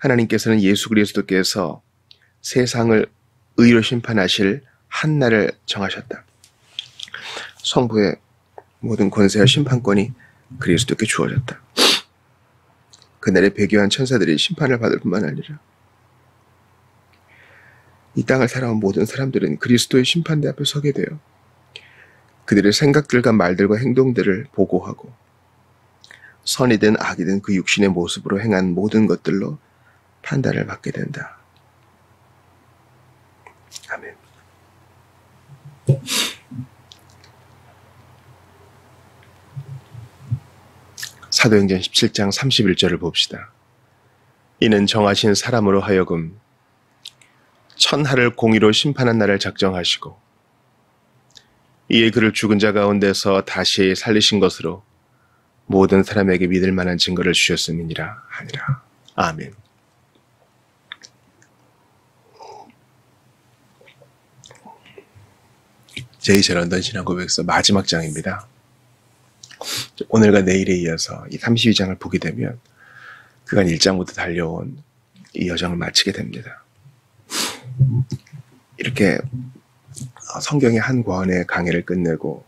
하나님께서는 예수 그리스도께서 세상을 의로 심판하실 한 날을 정하셨다. 성부의 모든 권세와 심판권이 그리스도께 주어졌다. 그날에 배교한 천사들이 심판을 받을 뿐만 아니라 이 땅을 살아온 모든 사람들은 그리스도의 심판대 앞에 서게 되어 그들의 생각들과 말들과 행동들을 보고하고 선이든 악이든 그 육신의 모습으로 행한 모든 것들로 판단을 받게 된다. 아멘. 사도행전 17장 31절을 봅시다. 이는 정하신 사람으로 하여금 천하를 공의로 심판한 날을 작정하시고 이에 그를 죽은 자 가운데서 다시 살리신 것으로 모든 사람에게 믿을 만한 증거를 주셨음이니라 하니라. 아멘. 제2제 런던 신앙고백서 마지막 장입니다. 오늘과 내일에 이어서 이 32장을 보게 되면 그간 1장부터 달려온 이 여정을 마치게 됩니다. 이렇게 성경의 한 권의 강해를 끝내고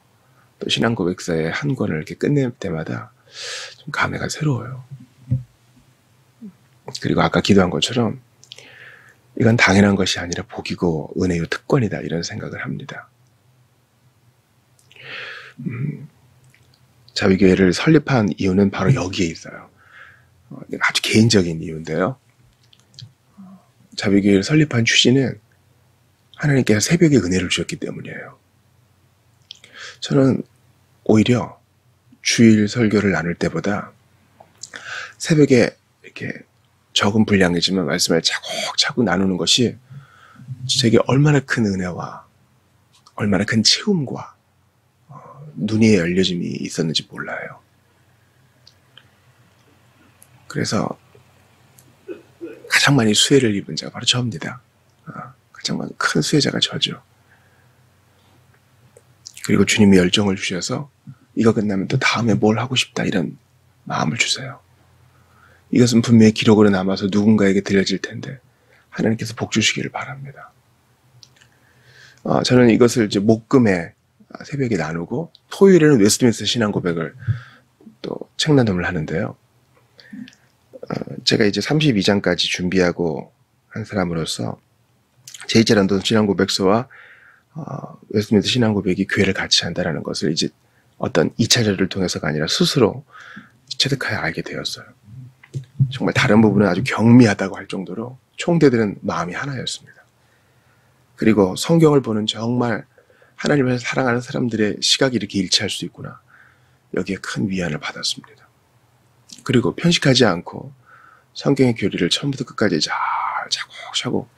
또 신앙고백서의 한 권을 이렇게 끝낼 때마다 좀 감회가 새로워요. 그리고 아까 기도한 것처럼 이건 당연한 것이 아니라 복이고 은혜요 특권이다 이런 생각을 합니다. 자비교회를 설립한 이유는 바로 여기에 있어요. 아주 개인적인 이유인데요. 자비교회를 설립한 취지는 하나님께서 새벽에 은혜를 주셨기 때문이에요. 저는 오히려 주일 설교를 나눌 때보다 새벽에 이렇게 적은 분량이지만 말씀을 차곡차곡 나누는 것이 제게 얼마나 큰 은혜와 얼마나 큰 채움과 눈이 열려짐이 있었는지 몰라요. 그래서 가장 많이 수혜를 입은 자가 바로 저입니다. 가장 큰 수혜자가 저죠. 그리고 주님이 열정을 주셔서 이거 끝나면 또 다음에 뭘 하고 싶다 이런 마음을 주세요. 이것은 분명히 기록으로 남아서 누군가에게 들려질 텐데 하나님께서 복 주시기를 바랍니다. 저는 이것을 이제 목금에 새벽에 나누고 토요일에는 웨스트민스터 신앙고백을 또 책나눔을 하는데요. 제가 이제 32장까지 준비하고 한 사람으로서 제2제 런던 신앙고백서와 웨스트민스터 신앙고백이 교회를 같이 한다는 것을 이제 어떤 2차전을 통해서가 아니라 스스로 체득하여 알게 되었어요. 정말 다른 부분은 아주 경미하다고 할 정도로 총대들은 마음이 하나였습니다. 그리고 성경을 보는 정말 하나님을 사랑하는 사람들의 시각이 이렇게 일치할 수 있구나. 여기에 큰 위안을 받았습니다. 그리고 편식하지 않고 성경의 교리를 처음부터 끝까지 잘 차곡차곡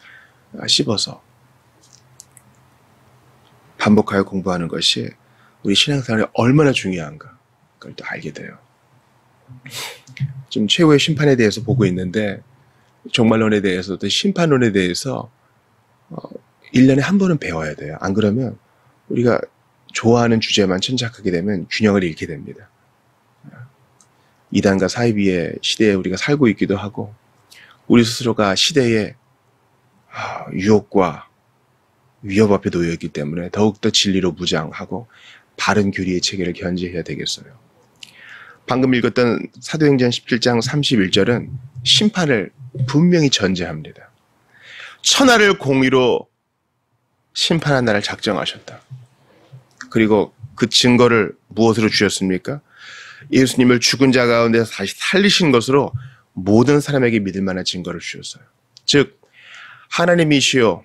씹어서 반복하여 공부하는 것이 우리 신앙생활에 얼마나 중요한가 그걸 또 알게 돼요. 지금 최후의 심판에 대해서 보고 있는데 종말론에 대해서 또 심판론에 대해서 1년에 한 번은 배워야 돼요. 안 그러면 우리가 좋아하는 주제만 천착하게 되면 균형을 잃게 됩니다. 이단과 사이비의 시대에 우리가 살고 있기도 하고 우리 스스로가 시대의 유혹과 위협 앞에 놓여 있기 때문에 더욱더 진리로 무장하고 바른 교리의 체계를 견지해야 되겠어요. 방금 읽었던 사도행전 17장 31절은 심판을 분명히 전제합니다. 천하를 공의로 심판한 날을 작정하셨다. 그리고 그 증거를 무엇으로 주셨습니까? 예수님을 죽은 자 가운데서 다시 살리신 것으로 모든 사람에게 믿을 만한 증거를 주셨어요. 즉 하나님이시요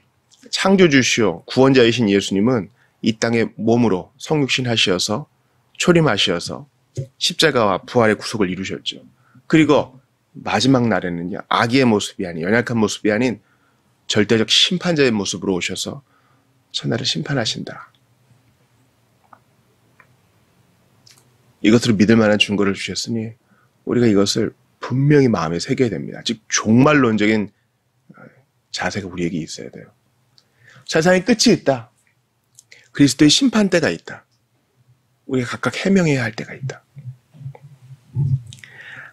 창조주시요 구원자이신 예수님은 이 땅에 몸으로 성육신 하시어서 초림하시어서 십자가와 부활의 구속을 이루셨죠. 그리고 마지막 날에는요 악의 모습이 아닌 연약한 모습이 아닌 절대적 심판자의 모습으로 오셔서 천하를 심판하신다. 이것으로 믿을 만한 증거를 주셨으니 우리가 이것을 분명히 마음에 새겨야 됩니다. 즉 종말론적인 자세가 우리에게 있어야 돼요. 세상에 끝이 있다. 그리스도의 심판대가 있다. 우리가 각각 해명해야 할 때가 있다.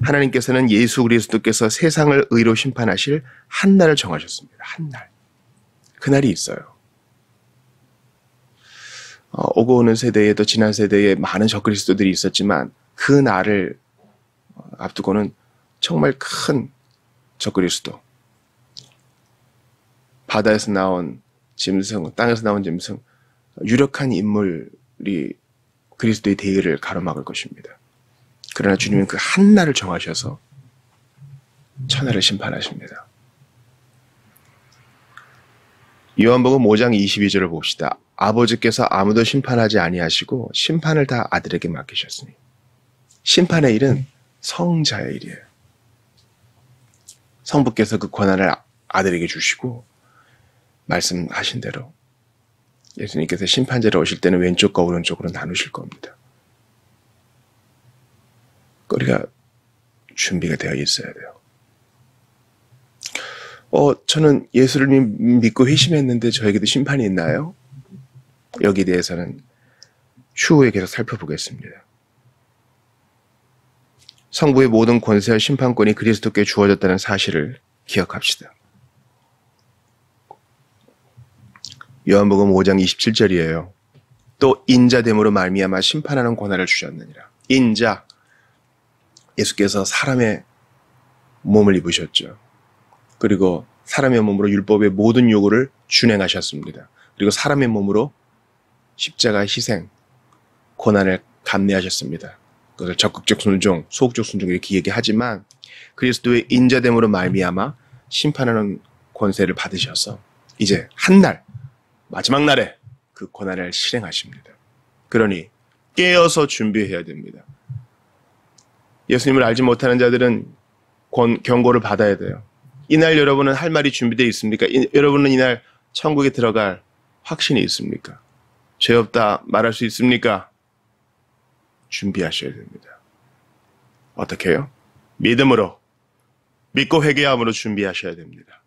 하나님께서는 예수 그리스도께서 세상을 의로 심판하실 한 날을 정하셨습니다. 한 날. 그날이 있어요. 오고 오는 세대에도 지난 세대에 많은 적그리스도들이 있었지만 그 날을 앞두고는 정말 큰 적그리스도, 바다에서 나온 짐승, 땅에서 나온 짐승, 유력한 인물이 그리스도의 대의를 가로막을 것입니다. 그러나 주님은 그 한 날을 정하셔서 천하를 심판하십니다. 요한복음 5장 22절을 봅시다. 아버지께서 아무도 심판하지 아니하시고 심판을 다 아들에게 맡기셨으니. 심판의 일은 성자의 일이에요. 성부께서 그 권한을 아들에게 주시고 말씀하신 대로 예수님께서 심판자로 오실 때는 왼쪽과 오른쪽으로 나누실 겁니다. 우리가 준비가 되어 있어야 돼요. 저는 예수를 믿고 회심했는데 저에게도 심판이 있나요? 여기에 대해서는 추후에 계속 살펴보겠습니다. 성부의 모든 권세와 심판권이 그리스도께 주어졌다는 사실을 기억합시다. 요한복음 5장 27절이에요. 또 인자됨으로 말미암아 심판하는 권한을 주셨느니라. 인자, 예수께서 사람의 몸을 입으셨죠. 그리고 사람의 몸으로 율법의 모든 요구를 준행하셨습니다. 그리고 사람의 몸으로 십자가 희생, 고난을 감내하셨습니다. 그것을 적극적 순종, 소극적 순종 이렇게 얘기하지만 그리스도의 인자됨으로 말미암아 심판하는 권세를 받으셔서 이제 한 날, 마지막 날에 그 고난을 실행하십니다. 그러니 깨어서 준비해야 됩니다. 예수님을 알지 못하는 자들은 경고를 받아야 돼요. 이날 여러분은 할 말이 준비되어 있습니까? 여러분은 이날 천국에 들어갈 확신이 있습니까? 죄 없다 말할 수 있습니까? 준비하셔야 됩니다. 어떻게 해요? 믿음으로, 믿고 회개함으로 준비하셔야 됩니다.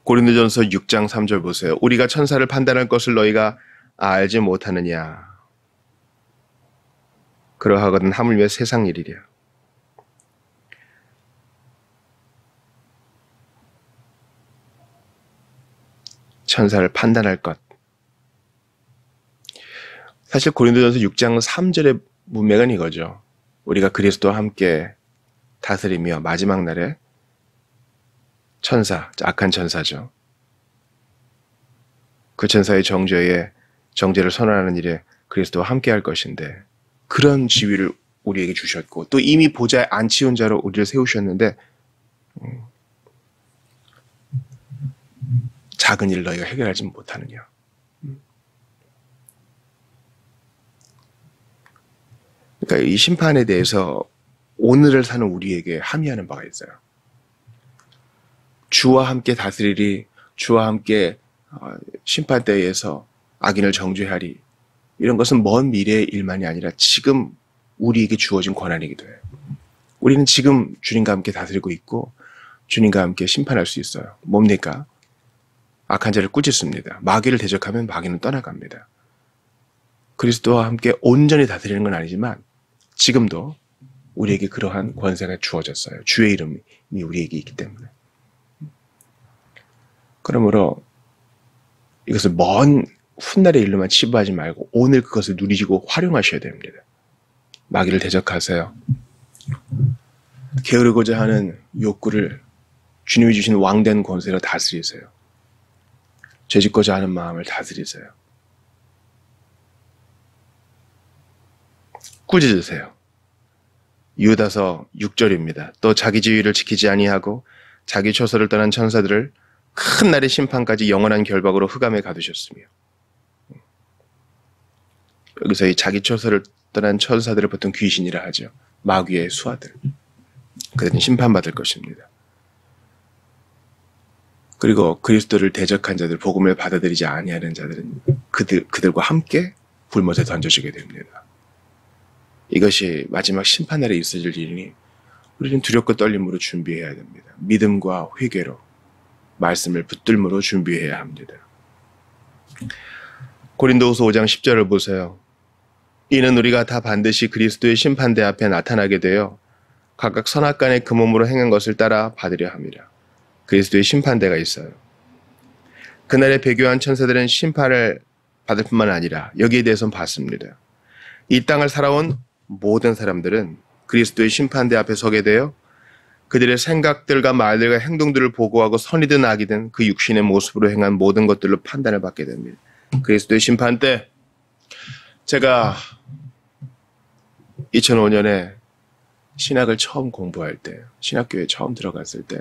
고린도전서 6장 3절 보세요. 우리가 천사를 판단할 것을 너희가 알지 못하느냐. 그러하거든 하물며 세상 일이랴. 천사를 판단할 것. 사실 고린도전서 6장 3절의 문맥은 이거죠. 우리가 그리스도와 함께 다스리며 마지막 날에 천사, 악한 천사죠. 그 천사의 정죄를 선언하는 일에 그리스도와 함께 할 것인데 그런 지위를 우리에게 주셨고 또 이미 보좌에 앉히운 자로 우리를 세우셨는데 작은 일 너희가 해결하지 못하느냐. 그러니까 이 심판에 대해서 오늘을 사는 우리에게 함의하는 바가 있어요. 주와 함께 다스리리, 주와 함께 심판대에서 악인을 정죄하리. 이런 것은 먼 미래의 일만이 아니라 지금 우리에게 주어진 권한이기도 해요. 우리는 지금 주님과 함께 다스리고 있고 주님과 함께 심판할 수 있어요. 뭡니까? 악한 자를 꾸짖습니다. 마귀를 대적하면 마귀는 떠나갑니다. 그리스도와 함께 온전히 다스리는 건 아니지만 지금도 우리에게 그러한 권세가 주어졌어요. 주의 이름이 우리에게 있기 때문에. 그러므로 이것을 먼 훗날의 일로만 치부하지 말고 오늘 그것을 누리시고 활용하셔야 됩니다. 마귀를 대적하세요. 게으르고자 하는 욕구를 주님이 주신 왕된 권세로 다스리세요. 죄짓고자 하는 마음을 다스리세요. 꾸짖으세요. 유다서 6절입니다. 또 자기 지위를 지키지 아니하고 자기 처소를 떠난 천사들을 큰 날의 심판까지 영원한 결박으로 흑암에 가두셨으며. 여기서 이 자기 처소를 떠난 천사들을 보통 귀신이라 하죠. 마귀의 수하들. 그들은 심판받을 것입니다. 그리고 그리스도를 대적한 자들, 복음을 받아들이지 아니하는 자들은 그들과 함께 불못에 던져지게 됩니다. 이것이 마지막 심판날에 있어질 일이니 우리는 두렵고 떨림으로 준비해야 됩니다. 믿음과 회개로 말씀을 붙들므로 준비해야 합니다. 고린도후서 5장 10절을 보세요. 이는 우리가 다 반드시 그리스도의 심판대 앞에 나타나게 되어 각각 선악간의 그 몸으로 행한 것을 따라 받으려 함이라. 그리스도의 심판대가 있어요. 그날의 배교한 천사들은 심판을 받을 뿐만 아니라 여기에 대해서는 받습니다. 이 땅을 살아온 모든 사람들은 그리스도의 심판대 앞에 서게 되어 그들의 생각들과 말들과 행동들을 보고하고 선이든 악이든 그 육신의 모습으로 행한 모든 것들로 판단을 받게 됩니다. 그리스도의 심판대. 제가 2005년에 신학을 처음 공부할 때, 신학교에 처음 들어갔을 때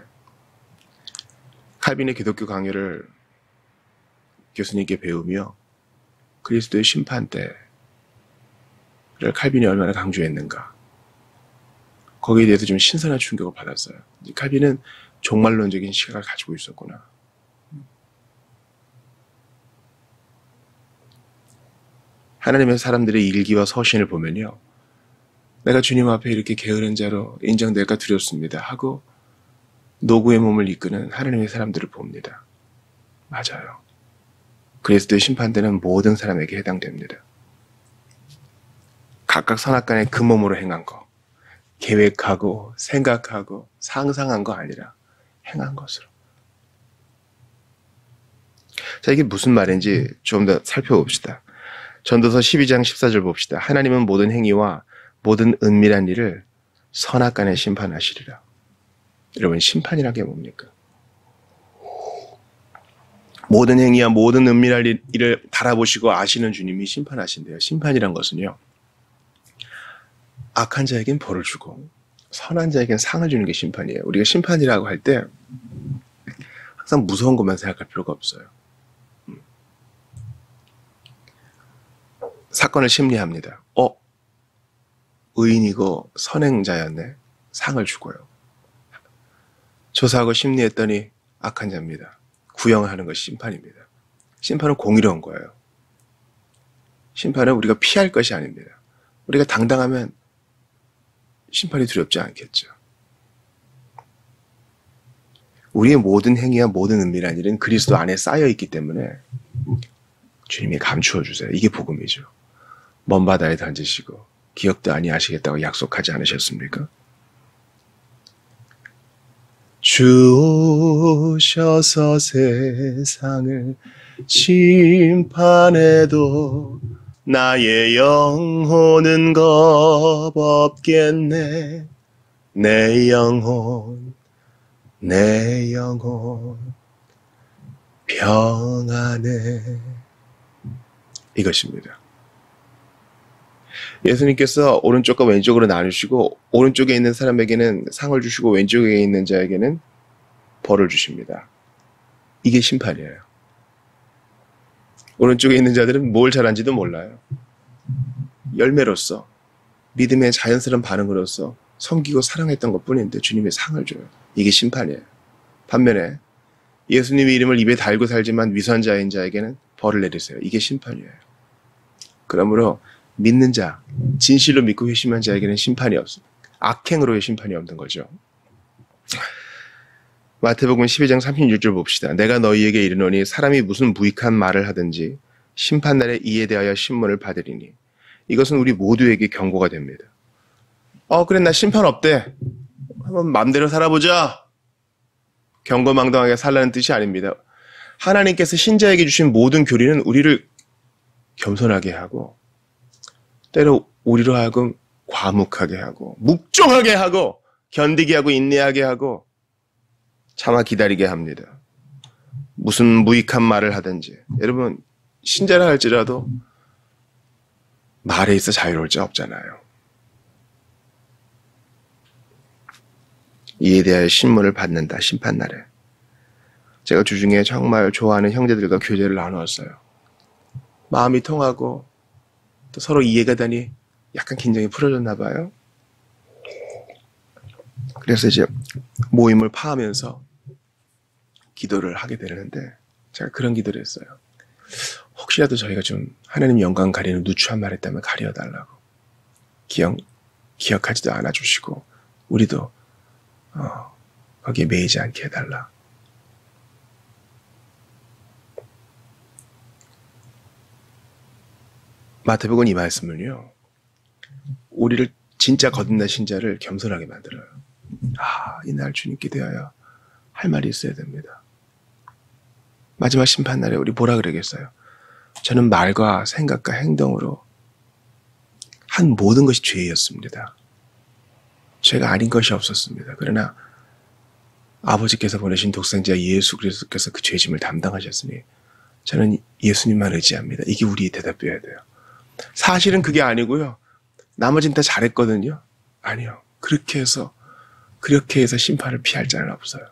칼빈의 기독교 강요를 교수님께 배우며 그리스도의 심판대를 칼빈이 얼마나 강조했는가, 거기에 대해서 좀 신선한 충격을 받았어요. 칼빈은 종말론적인 시각을 가지고 있었구나. 하나님의 사람들의 일기와 서신을 보면요, 내가 주님 앞에 이렇게 게으른 자로 인정될까 두렵습니다 하고 노구의 몸을 이끄는 하나님의 사람들을 봅니다. 맞아요. 그리스도의 심판대는 모든 사람에게 해당됩니다. 각각 선악간에 그 몸으로 행한 거, 계획하고 생각하고 상상한 거 아니라 행한 것으로. 자, 이게 무슨 말인지 좀 더 살펴봅시다. 전도서 12장 14절 봅시다. 하나님은 모든 행위와 모든 은밀한 일을 선악간에 심판하시리라. 여러분, 심판이란 게 뭡니까? 모든 행위와 모든 은밀한 일을 바라보시고 아시는 주님이 심판하신대요. 심판이란 것은요, 악한 자에겐 벌을 주고 선한 자에겐 상을 주는 게 심판이에요. 우리가 심판이라고 할 때 항상 무서운 것만 생각할 필요가 없어요. 사건을 심리합니다. 의인이고 선행자였네. 상을 주고요. 조사하고 심리했더니 악한 자입니다. 구형하는 것이 심판입니다. 심판은 공의로운 거예요. 심판은 우리가 피할 것이 아닙니다. 우리가 당당하면 심판이 두렵지 않겠죠. 우리의 모든 행위와 모든 은밀한 일은 그리스도 안에 쌓여 있기 때문에 주님이 감추어 주세요. 이게 복음이죠. 먼 바다에 던지시고 기억도 아니하시겠다고 약속하지 않으셨습니까? 주 오셔서 세상을 심판해도 나의 영혼은 겁없겠네. 내 영혼 평안해. 이것입니다. 예수님께서 오른쪽과 왼쪽으로 나누시고 오른쪽에 있는 사람에게는 상을 주시고 왼쪽에 있는 자에게는 벌을 주십니다. 이게 심판이에요. 오른쪽에 있는 자들은 뭘 잘한지도 몰라요. 열매로서, 믿음의 자연스러운 반응으로서 섬기고 사랑했던 것뿐인데 주님이 상을 줘요. 이게 심판이에요. 반면에 예수님의 이름을 입에 달고 살지만 위선자인 자에게는 벌을 내리세요. 이게 심판이에요. 그러므로 믿는 자, 진실로 믿고 회심한 자에게는 심판이 없습니다. 악행으로의 심판이 없는 거죠. 마태복음 12장 36절 봅시다. 내가 너희에게 이르노니 사람이 무슨 무익한 말을 하든지 심판날에 이에 대하여 신문을 받으리니 이것은 우리 모두에게 경고가 됩니다. 그래, 나 심판 없대. 한번 마음대로 살아보자. 경거망동하게 살라는 뜻이 아닙니다. 하나님께서 신자에게 주신 모든 교리는 우리를 겸손하게 하고 때로 우리로 하여금 과묵하게 하고 묵종하게 하고 견디게 하고 인내하게 하고 참아 기다리게 합니다. 무슨 무익한 말을 하든지. 여러분, 신자라 할지라도 말에 있어 자유로울 자 없잖아요. 이에 대하여 신문을 받는다. 심판날에. 제가 주중에 정말 좋아하는 형제들과 교제를 나누었어요. 마음이 통하고 또 서로 이해가 되니 약간 긴장이 풀어졌나 봐요. 그래서 이제 모임을 파하면서 기도를 하게 되는데 제가 그런 기도를 했어요. 혹시라도 저희가 좀 하나님 영광 가리는 누추한 말 했다면 가려달라고. 기억하지도 않아주시고 우리도 거기에 매이지 않게 해달라. 마태복음 이 말씀을요, 우리를 진짜 거듭난 신자를 겸손하게 만들어요. 이날 주님께 대하여 할 말이 있어야 됩니다. 마지막 심판날에 우리 뭐라 그러겠어요? 저는 말과 생각과 행동으로 한 모든 것이 죄였습니다. 죄가 아닌 것이 없었습니다. 그러나 아버지께서 보내신 독생자 예수 그리스도께서 그 죄짐을 담당하셨으니 저는 예수님만 의지합니다. 이게 우리의 대답이어야 돼요. 사실은 그게 아니고요. 나머지는 다 잘했거든요. 아니요. 그렇게 해서 심판을 피할 자는 없어요.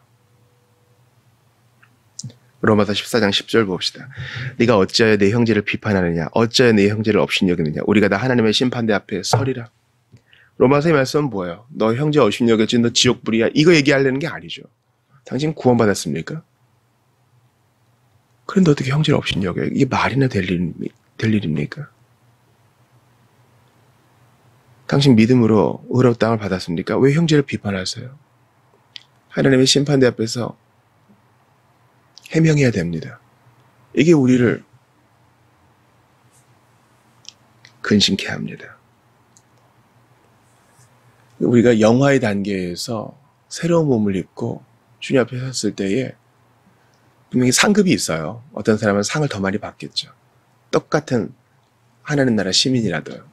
로마서 14장 10절 봅시다. 네가 어찌하여 내 형제를 비판하느냐? 어찌하여 내 형제를 업신여기느냐? 우리가 다 하나님의 심판대 앞에 서리라. 로마서의 말씀은 뭐예요? 너 형제 업신여겼지? 너 지옥불이야? 이거 얘기하려는 게 아니죠. 당신 구원받았습니까? 그런데 어떻게 형제를 업신여겨요? 이게 말이나 될 일입니까? 당신 믿음으로 의로운 땅을 받았습니까? 왜 형제를 비판하세요? 하나님의 심판대 앞에서 해명해야 됩니다. 이게 우리를 근심케 합니다. 우리가 영화의 단계에서 새로운 몸을 입고 주님 앞에 섰을 때에 분명히 상급이 있어요. 어떤 사람은 상을 더 많이 받겠죠. 똑같은 하나님 나라 시민이라도요.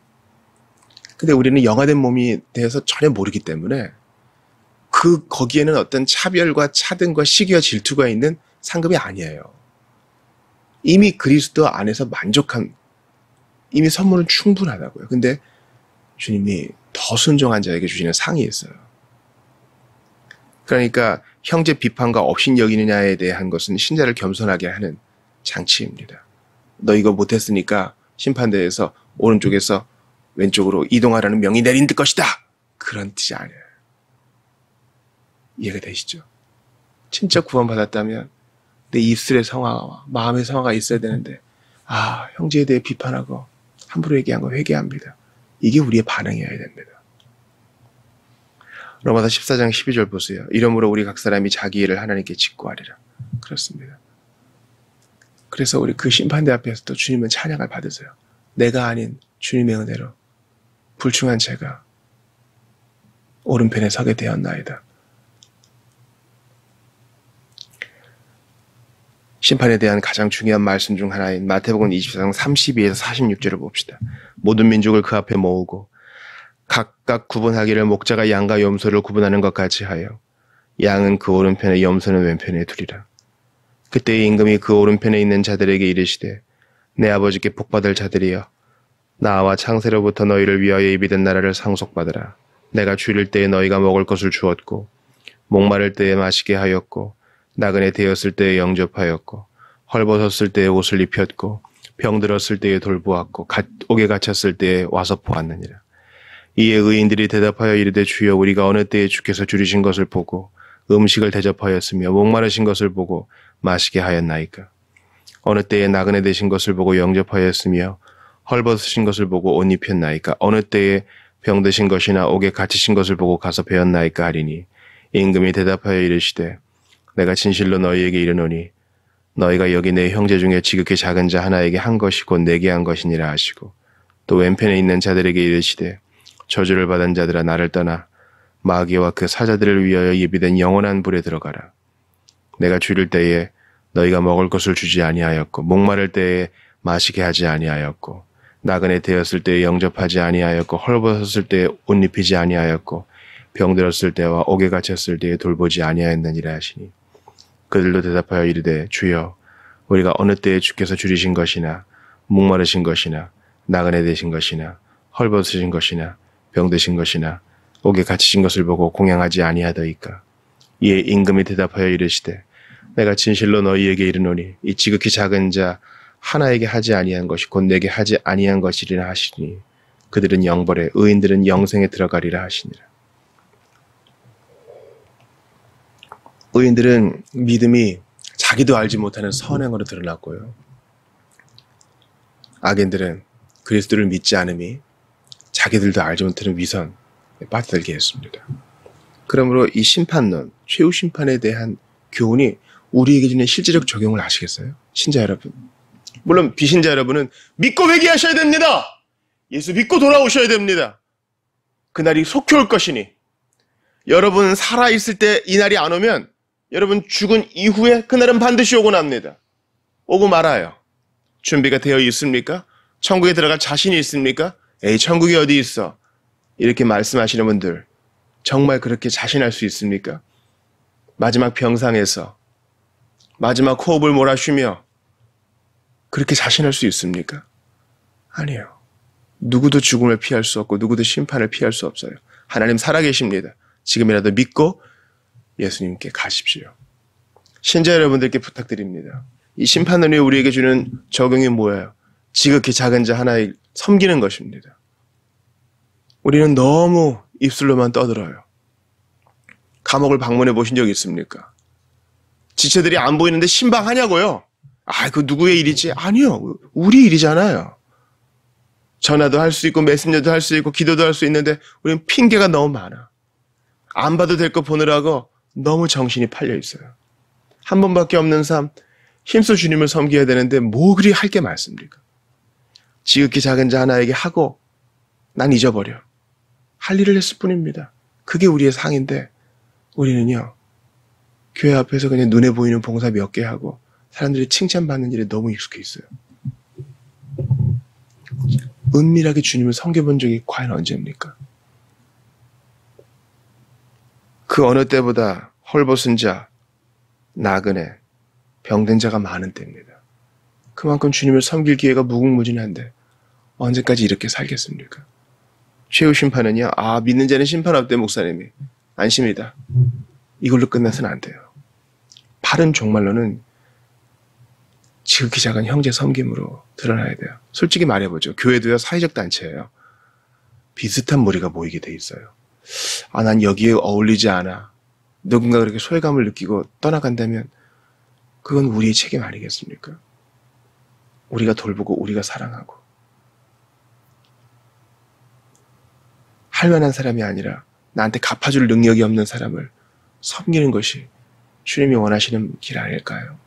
근데 우리는 영화된 몸이 대해서 전혀 모르기 때문에 거기에는 어떤 차별과 차등과 시기와 질투가 있는 상급이 아니에요. 이미 그리스도 안에서 이미 선물은 충분하다고요. 근데 주님이 더 순종한 자에게 주시는 상이 있어요. 그러니까 형제 비판과 업신여기느냐에 대한 것은 신자를 겸손하게 하는 장치입니다. 너 이거 못했으니까 심판대에서 오른쪽에서 왼쪽으로 이동하라는 명이 내린 것이다. 그런 뜻이 아니에요. 이해가 되시죠? 진짜 구원받았다면 내 입술의 성화와 마음의 성화가 있어야 되는데 형제에 대해 비판하고 함부로 얘기한 거 회개합니다. 이게 우리의 반응이어야 됩니다. 로마서 14장 12절 보세요. 이러므로 우리 각 사람이 자기 일을 하나님께 직구하리라. 그렇습니다. 그래서 우리 그 심판대 앞에서도 주님은 찬양을 받으세요. 내가 아닌 주님의 은혜로 불충한 제가 오른편에 서게 되었나이다. 심판에 대한 가장 중요한 말씀 중 하나인 마태복음 24장 32에서 46절을 봅시다. 모든 민족을 그 앞에 모으고 각각 구분하기를 목자가 양과 염소를 구분하는 것 같이 하여 양은 그 오른편에 염소는 왼편에 두리라. 그때 임금이 그 오른편에 있는 자들에게 이르시되 내 아버지께 복받을 자들이여 나와 창세로부터 너희를 위하여 예비된 나라를 상속받으라. 내가 줄일 때에 너희가 먹을 것을 주었고 목마를 때에 마시게 하였고 나그네 되었을 때에 영접하였고 헐벗었을 때에 옷을 입혔고 병들었을 때에 돌보았고 옥에 갇혔을 때에 와서 보았느니라. 이에 의인들이 대답하여 이르되 주여 우리가 어느 때에 주께서 줄이신 것을 보고 음식을 대접하였으며 목마르신 것을 보고 마시게 하였나이까. 어느 때에 나그네 되신 것을 보고 영접하였으며 헐벗으신 것을 보고 옷 입혔나이까. 어느 때에 병드신 것이나 옥에 갇히신 것을 보고 가서 배웠나이까 하리니 임금이 대답하여 이르시되 내가 진실로 너희에게 이르노니 너희가 여기 내 형제 중에 지극히 작은 자 하나에게 한 것이 곧 내게 한 것이니라 하시고 또 왼편에 있는 자들에게 이르시되 저주를 받은 자들아 나를 떠나 마귀와 그 사자들을 위하여 예비된 영원한 불에 들어가라. 내가 줄일 때에 너희가 먹을 것을 주지 아니하였고 목마를 때에 마시게 하지 아니하였고 나그네 되었을 때에 영접하지 아니하였고 헐벗었을 때에 옷 입히지 아니하였고 병들었을 때와 옥에 갇혔을 때에 돌보지 아니하였느니라 하시니 그들도 대답하여 이르되 주여 우리가 어느 때에 주께서 줄이신 것이나 목마르신 것이나 나그네 되신 것이나 헐벗으신 것이나 병드신 것이나 옥에 갇히신 것을 보고 공양하지 아니하더이까. 이에 임금이 대답하여 이르시되 내가 진실로 너희에게 이르노니 이 지극히 작은 자 하나에게 하지 아니한 것이 곧 내게 하지 아니한 것이리라 하시니 그들은 영벌에 의인들은 영생에 들어가리라 하시니라. 의인들은 믿음이 자기도 알지 못하는 선행으로 드러났고요. 악인들은 그리스도를 믿지 않음이 자기들도 알지 못하는 위선에 빠져들게 했습니다. 그러므로 이 심판론, 최후 심판에 대한 교훈이 우리에게 주는 실제적 적용을 아시겠어요? 신자 여러분. 물론 비신자 여러분은 믿고 회개하셔야 됩니다. 예수 믿고 돌아오셔야 됩니다. 그날이 속히 올 것이니 여러분 살아있을 때 이 날이 안 오면 여러분 죽은 이후에 그날은 반드시 오고 납니다. 오고 말아요. 준비가 되어 있습니까? 천국에 들어갈 자신이 있습니까? 에이, 천국이 어디 있어? 이렇게 말씀하시는 분들 정말 그렇게 자신할 수 있습니까? 마지막 병상에서 마지막 호흡을 몰아쉬며 그렇게 자신할 수 있습니까? 아니에요. 누구도 죽음을 피할 수 없고 누구도 심판을 피할 수 없어요. 하나님 살아계십니다. 지금이라도 믿고 예수님께 가십시오. 신자 여러분들께 부탁드립니다. 이 심판론이 우리에게 주는 적용이 뭐예요? 지극히 작은 자 하나에 섬기는 것입니다. 우리는 너무 입술로만 떠들어요. 감옥을 방문해 보신 적 있습니까? 지체들이 안 보이는데 신방하냐고요? 아, 그 누구의 일이지? 아니요. 우리 일이잖아요. 전화도 할 수 있고 메신저도 할 수 있고 기도도 할 수 있는데 우리는 핑계가 너무 많아. 안 봐도 될 거 보느라고 너무 정신이 팔려 있어요. 한 번밖에 없는 삶, 힘써 주님을 섬겨야 되는데 뭐 그리 할 게 많습니까? 지극히 작은 자 하나에게 하고 난 잊어버려. 할 일을 했을 뿐입니다. 그게 우리의 상인데 우리는요. 교회 앞에서 그냥 눈에 보이는 봉사 몇 개 하고 사람들이 칭찬받는 일에 너무 익숙해 있어요. 은밀하게 주님을 섬겨본 적이 과연 언제입니까? 그 어느 때보다 헐벗은 자, 나그네, 병든 자가 많은 때입니다. 그만큼 주님을 섬길 기회가 무궁무진한데 언제까지 이렇게 살겠습니까? 최후 심판은요. 아, 믿는 자는 심판 없대 목사님이. 안심이다. 이걸로 끝나서는 안 돼요. 바른 종말로는 지극히 작은 형제 섬김으로 드러나야 돼요. 솔직히 말해보죠. 교회도요. 사회적 단체예요. 비슷한 무리가 모이게 돼 있어요. 아, 난 여기에 어울리지 않아. 누군가 그렇게 소외감을 느끼고 떠나간다면 그건 우리의 책임 아니겠습니까? 우리가 돌보고 우리가 사랑하고 할 만한 사람이 아니라 나한테 갚아줄 능력이 없는 사람을 섬기는 것이 주님이 원하시는 길 아닐까요?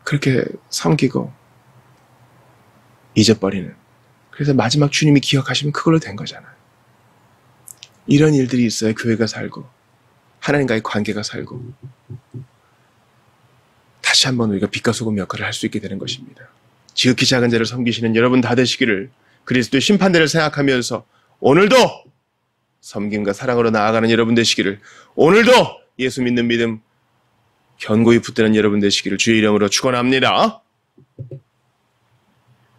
그렇게 섬기고 잊어버리는. 그래서 마지막 주님이 기억하시면 그걸로 된 거잖아요. 이런 일들이 있어야 교회가 살고 하나님과의 관계가 살고 다시 한번 우리가 빛과 소금 역할을 할 수 있게 되는 것입니다. 지극히 작은 자를 섬기시는 여러분 다 되시기를 그리스도의 심판대를 생각하면서 오늘도 섬김과 사랑으로 나아가는 여러분 되시기를 오늘도 예수 믿는 믿음 견고히 붙드는 여러분 되시기를 주의 이름으로 축원합니다.